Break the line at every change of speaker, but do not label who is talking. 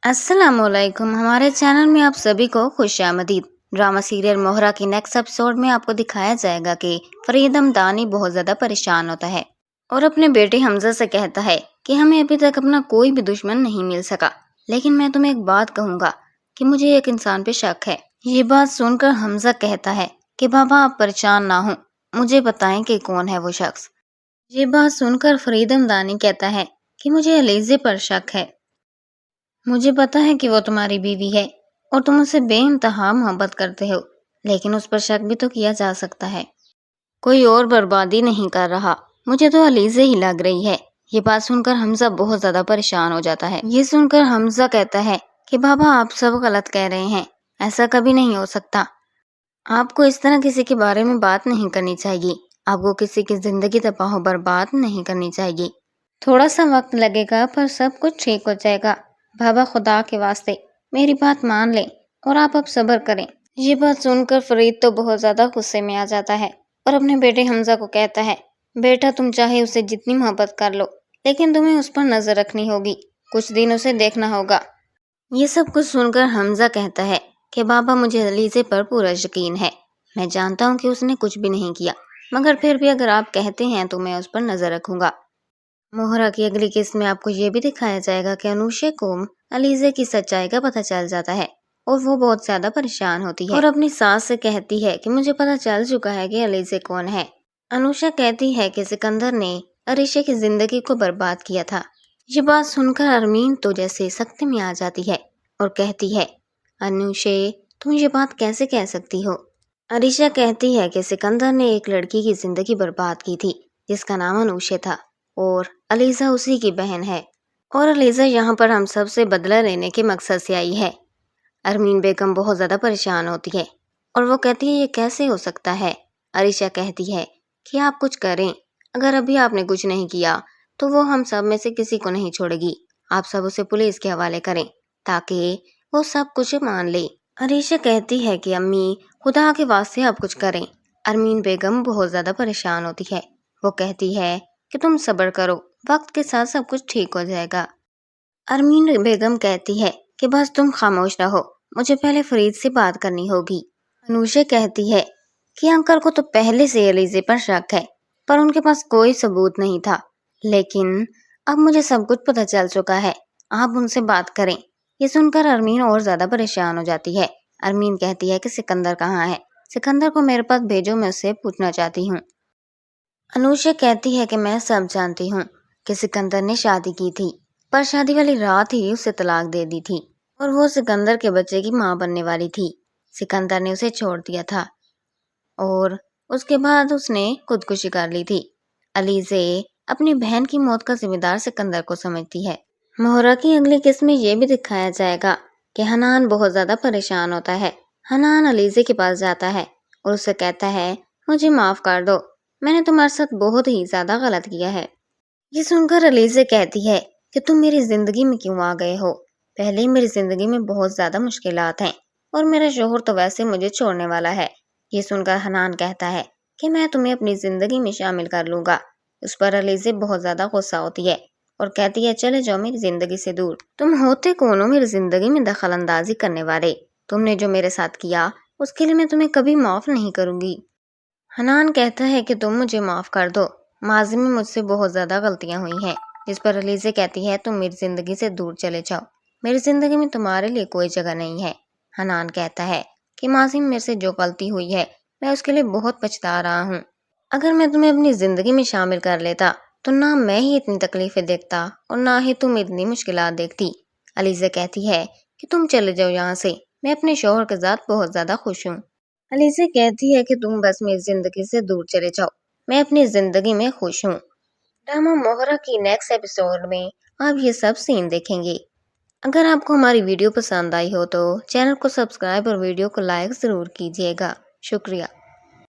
السلام علیکم، ہمارے چینل میں آپ سبھی کو خوش آمدید۔ ڈرامہ سیریل مہرہ کی نیکسٹ ایپیسوڈ میں آپ کو دکھایا جائے گا کہ فرید ہمدانی بہت زیادہ پریشان ہوتا ہے اور اپنے بیٹے حمزہ سے کہتا ہے کہ ہمیں ابھی تک اپنا کوئی بھی دشمن نہیں مل سکا، لیکن میں تمہیں ایک بات کہوں گا کہ مجھے ایک انسان پہ شک ہے۔ یہ بات سن کر حمزہ کہتا ہے کہ بابا آپ پریشان نہ ہوں، مجھے بتائیں کہ کون ہے وہ شخص۔ یہ بات سن کر فرید ہمدانی کہتا ہے کہ مجھے علیزے پر شک ہے، مجھے پتا ہے کہ وہ تمہاری بیوی ہے اور تم اسے بے انتہا محبت کرتے ہو، لیکن اس پر شک بھی تو کیا جا سکتا ہے، کوئی اور بربادی نہیں کر رہا، مجھے تو علیزے ہی لگ رہی ہے۔ یہ بات سن کر حمزہ بہت زیادہ پریشان ہو جاتا ہے۔ یہ سن کر حمزہ کہتا ہے کہ بابا آپ سب غلط کہہ رہے ہیں، ایسا کبھی نہیں ہو سکتا، آپ کو اس طرح کسی کے بارے میں بات نہیں کرنی چاہیے، آپ کو کسی کی زندگی تباہ و برباد نہیں کرنی چاہیے، تھوڑا سا وقت لگے گا پر سب کچھ ٹھیک ہو جائے گا، بابا خدا کے واسطے میری بات مان لیں اور آپ اب صبر کریں۔ یہ بات سن کر فرید تو بہت زیادہ غصے میں آ جاتا ہے اور اپنے بیٹے حمزہ کو کہتا ہے بیٹا تم چاہے اسے جتنی محبت کر لو، لیکن تمہیں اس پر نظر رکھنی ہوگی، کچھ دن اسے دیکھنا ہوگا۔ یہ سب کچھ سن کر حمزہ کہتا ہے کہ بابا مجھے علیزے پر پورا یقین ہے، میں جانتا ہوں کہ اس نے کچھ بھی نہیں کیا، مگر پھر بھی اگر آپ کہتے ہیں تو میں اس پر نظر رکھوں گا۔ مہرہ کی اگلی قسط میں آپ کو یہ بھی دکھایا جائے گا کہ انوشا کو علیزے کی سچائی کا پتہ چل جاتا ہے اور وہ بہت زیادہ پریشان ہوتی ہے اور اپنی ساس سے کہتی ہے کہ مجھے پتہ چل چکا ہے کہ علیزے کون ہے۔ انوشا کہتی ہے کہ سکندر نے عریشہ کی زندگی کو برباد کیا تھا۔ یہ بات سن کر ارمین تو جیسے سکتے میں آ جاتی ہے اور کہتی ہے انوشا تم یہ بات کیسے کہہ سکتی ہو؟ عریشہ کہتی ہے کہ سکندر نے ایک لڑکی کی زندگی برباد کی تھی جس کا نام انوشا تھا اور علیزہ اسی کی بہن ہے، اور علیزہ یہاں پر ہم سب سے بدلہ لینے کے مقصد سے آئی ہے۔ ارمین بیگم بہت زیادہ پریشان ہوتی ہے اور وہ کہتی ہے یہ کیسے ہو سکتا ہے؟ عریشہ کہتی ہے کہ آپ کچھ کریں، اگر ابھی آپ نے کچھ نہیں کیا تو وہ ہم سب میں سے کسی کو نہیں چھوڑے گی، آپ سب اسے پولیس کے حوالے کریں تاکہ وہ سب کچھ مان لے۔ عریشہ کہتی ہے کہ امی خدا کے واسطے آپ کچھ کریں۔ ارمین بیگم بہت زیادہ پریشان ہوتی ہے، وہ کہتی ہے کہ تم صبر کرو، وقت کے ساتھ سب کچھ ٹھیک ہو جائے گا۔ ارمین بیگم کہتی ہے کہ بس تم خاموش رہو، مجھے پہلے فرید سے بات کرنی ہوگی۔ انوشا کہتی ہے کہ انکل کو تو پہلے سے علیزے پر شک ہے پر ان کے پاس کوئی ثبوت نہیں تھا، لیکن اب مجھے سب کچھ پتہ چل چکا ہے، آپ ان سے بات کریں۔ یہ سن کر ارمین اور زیادہ پریشان ہو جاتی ہے۔ ارمین کہتی ہے کہ سکندر کہاں ہے؟ سکندر کو میرے پاس بھیجو، میں اس سے پوچھنا چاہتی ہوں۔ انوشا کہتی ہے کہ میں سب جانتی ہوں کہ سکندر نے شادی کی تھی پر شادی والی رات ہی اسے طلاق دے دی تھی اور وہ سکندر کے بچے کی ماں بننے والی تھی۔ سکندر نے اسے چھوڑ دیا تھا اور اس کے بعد اس نے خودکشی کر لی تھی۔ علیزے اپنی بہن کی موت کا ذمہ دار سکندر کو سمجھتی ہے۔ مہرہ کی اگلی قسط میں یہ بھی دکھایا جائے گا کہ حنان بہت زیادہ پریشان ہوتا ہے۔ حنان علیزے کے پاس جاتا ہے اور اسے کہتا ہے مجھے معاف کر دو، میں نے تمہارے ساتھ بہت ہی زیادہ غلط کیا ہے۔ یہ سن کر علیزے کہتی ہے کہ تم میری زندگی میں کیوں آ گئے ہو؟ پہلے ہی میری زندگی میں بہت زیادہ مشکلات ہیں اور میرا شوہر تو ویسے مجھے چھوڑنے والا ہے۔ یہ سن کر حنان کہتا ہے کہ میں تمہیں اپنی زندگی میں شامل کر لوں گا۔ اس پر علیزے بہت زیادہ غصہ ہوتی ہے اور کہتی ہے چلے جاؤ میری زندگی سے دور، تم ہوتے کون ہو میری زندگی میں دخل اندازی کرنے والے؟ تم نے جو میرے ساتھ کیا اس کے لیے میں تمہیں کبھی معاف نہیں کروں گی۔ حنان کہتا ہے کہ تم مجھے معاف کر دو، ماضی میں مجھ سے بہت زیادہ غلطیاں ہوئی ہیں۔ جس پر علیزے کہتی ہے تم میری زندگی سے دور چلے جاؤ، میری زندگی میں تمہارے لیے کوئی جگہ نہیں ہے۔ حنان کہتا ہے کہ ماضی میں میرے سے جو غلطی ہوئی ہے میں اس کے لیے بہت پچھتا رہا ہوں، اگر میں تمہیں اپنی زندگی میں شامل کر لیتا تو نہ میں ہی اتنی تکلیفیں دیکھتا اور نہ ہی تم اتنی مشکلات دیکھتی۔ علیزہ کہتی ہے کہ تم چلے جاؤ یہاں سے، میں اپنے شوہر کے ساتھ بہت زیادہ خوش ہوں۔ علیزہ کہتی ہے کہ تم بس میری زندگی سے دور چلے جاؤ، میں اپنی زندگی میں خوش ہوں۔ ڈرامہ مہرہ کی نیکسٹ ایپیسوڈ میں آپ یہ سب سین دیکھیں گے۔ اگر آپ کو ہماری ویڈیو پسند آئی ہو تو چینل کو سبسکرائب اور ویڈیو کو لائک ضرور کیجیے گا۔ شکریہ۔